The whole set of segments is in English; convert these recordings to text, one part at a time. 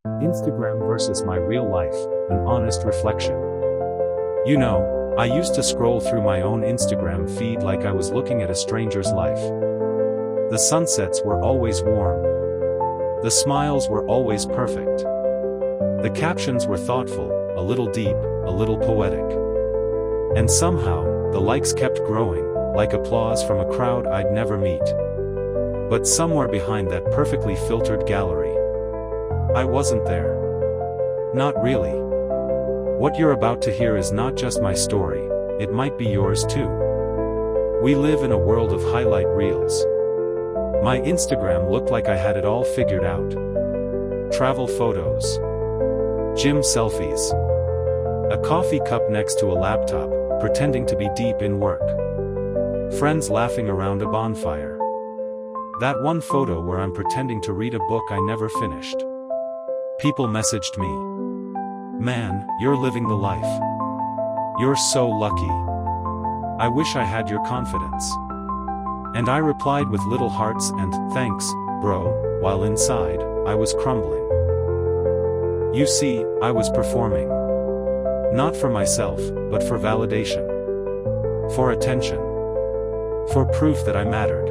Instagram versus my real life, an honest reflection. You know, I used to scroll through my own Instagram feed like I was looking at a stranger's life. The sunsets were always warm. The smiles were always perfect. The captions were thoughtful, a little deep, a little poetic. And somehow, the likes kept growing, like applause from a crowd I'd never meet. But somewhere behind that perfectly filtered gallery, I wasn't there. Not really. What you're about to hear is not just my story, it might be yours too. We live in a world of highlight reels. My Instagram looked like I had it all figured out. Travel photos. Gym selfies. A coffee cup next to a laptop, pretending to be deep in work. Friends laughing around a bonfire. That one photo where I'm pretending to read a book I never finished. People messaged me. Man, you're living the life. You're so lucky. I wish I had your confidence. And I replied with little hearts and thanks, bro, while inside, I was crumbling. You see, I was performing. Not for myself, but for validation. For attention. For proof that I mattered.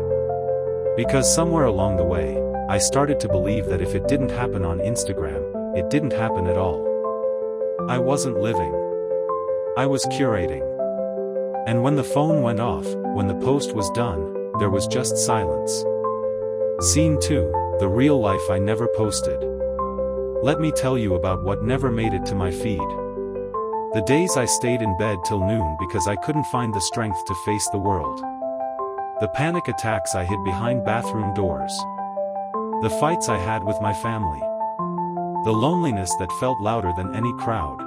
Because somewhere along the way, I started to believe that if it didn't happen on Instagram, it didn't happen at all. I wasn't living. I was curating. And when the phone went off, when the post was done, there was just silence. Scene 2, the real life I never posted. Let me tell you about what never made it to my feed. The days I stayed in bed till noon because I couldn't find the strength to face the world. The panic attacks I hid behind bathroom doors. The fights I had with my family. The loneliness that felt louder than any crowd.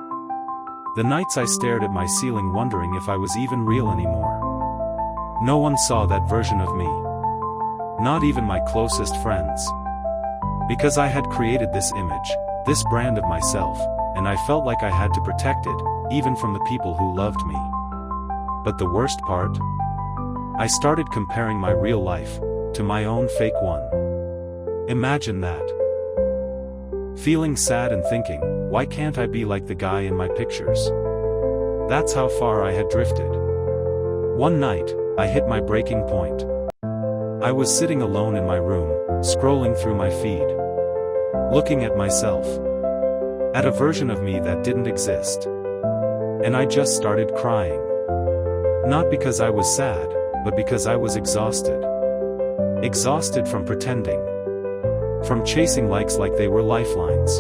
The nights I stared at my ceiling wondering if I was even real anymore. No one saw that version of me. Not even my closest friends. Because I had created this image, this brand of myself, and I felt like I had to protect it, even from the people who loved me. But the worst part? I started comparing my real life to my own fake one. Imagine that. Feeling sad and thinking, why can't I be like the guy in my pictures? That's how far I had drifted. One night, I hit my breaking point. I was sitting alone in my room, scrolling through my feed. Looking at myself. At a version of me that didn't exist. And I just started crying. Not because I was sad, but because I was exhausted. Exhausted from pretending. From chasing likes like they were lifelines.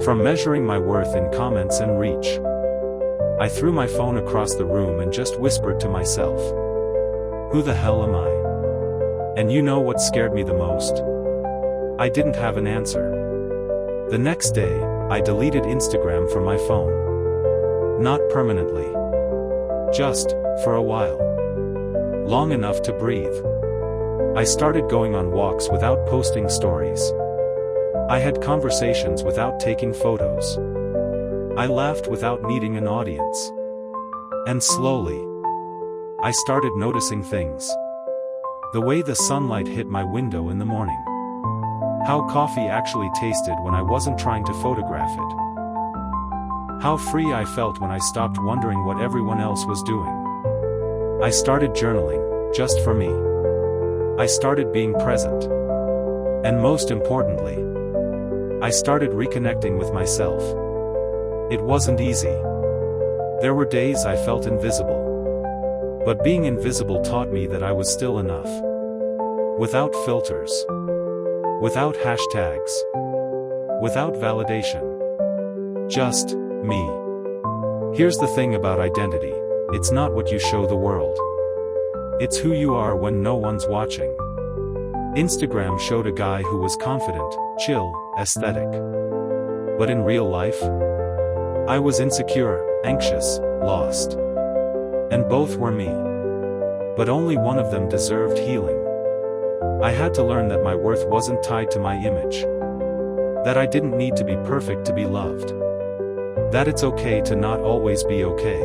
From measuring my worth in comments and reach. I threw my phone across the room and just whispered to myself. Who the hell am I? And you know what scared me the most? I didn't have an answer. The next day, I deleted Instagram from my phone. Not permanently. Just, for a while. Long enough to breathe. I started going on walks without posting stories. I had conversations without taking photos. I laughed without needing an audience. And slowly, I started noticing things. The way the sunlight hit my window in the morning. How coffee actually tasted when I wasn't trying to photograph it. How free I felt when I stopped wondering what everyone else was doing. I started journaling, just for me. I started being present. And most importantly, I started reconnecting with myself. It wasn't easy. There were days I felt invisible. But being invisible taught me that I was still enough. Without filters. Without hashtags. Without validation. Just me. Here's the thing about identity. It's not what you show the world. It's who you are when no one's watching. Instagram showed a guy who was confident, chill, aesthetic. But in real life, I was insecure, anxious, lost. And both were me. But only one of them deserved healing. I had to learn that my worth wasn't tied to my image. That I didn't need to be perfect to be loved. That it's okay to not always be okay.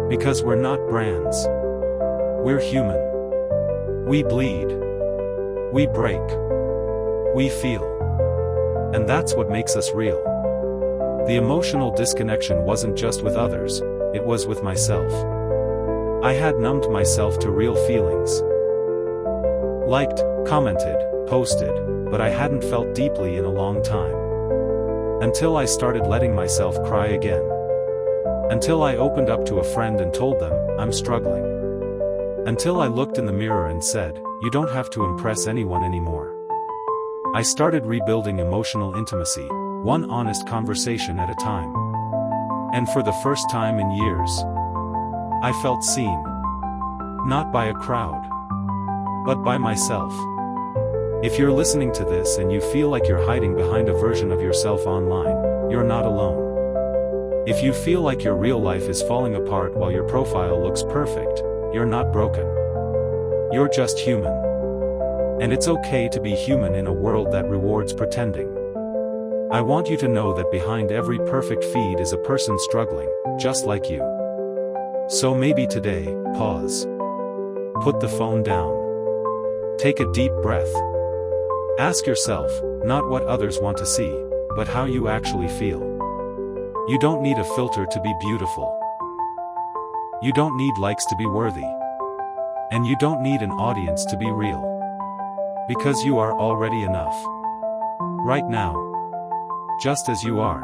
Because we're not brands. We're human. We bleed. We break. We feel. And that's what makes us real. The emotional disconnection wasn't just with others, it was with myself. I had numbed myself to real feelings. Liked, commented, posted, but I hadn't felt deeply in a long time. Until I started letting myself cry again. Until I opened up to a friend and told them, I'm struggling. Until I looked in the mirror and said, you don't have to impress anyone anymore. I started rebuilding emotional intimacy, one honest conversation at a time. And for the first time in years, I felt seen. Not by a crowd, but by myself. If you're listening to this and you feel like you're hiding behind a version of yourself online, you're not alone. If you feel like your real life is falling apart while your profile looks perfect, you're not broken. You're just human. And it's okay to be human in a world that rewards pretending. I want you to know that behind every perfect feed is a person struggling, just like you. So maybe today, pause. Put the phone down. Take a deep breath. Ask yourself, not what others want to see, but how you actually feel. You don't need a filter to be beautiful. You don't need likes to be worthy. And you don't need an audience to be real. Because you are already enough. Right now. Just as you are.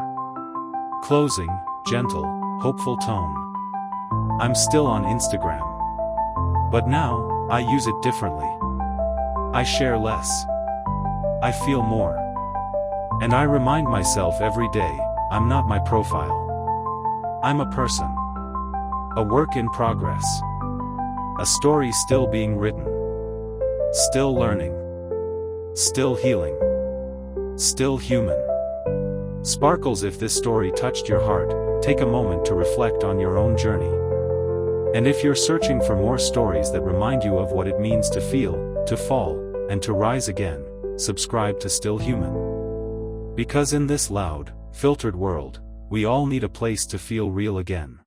Closing, gentle, hopeful tone. I'm still on Instagram. But now, I use it differently. I share less. I feel more. And I remind myself every day, I'm not my profile. I'm a person. A work in progress. A story still being written. Still learning. Still healing. Still human. Sparkles, if this story touched your heart, take a moment to reflect on your own journey. And if you're searching for more stories that remind you of what it means to feel, to fall, and to rise again, subscribe to Still Human. Because in this loud, filtered world, we all need a place to feel real again.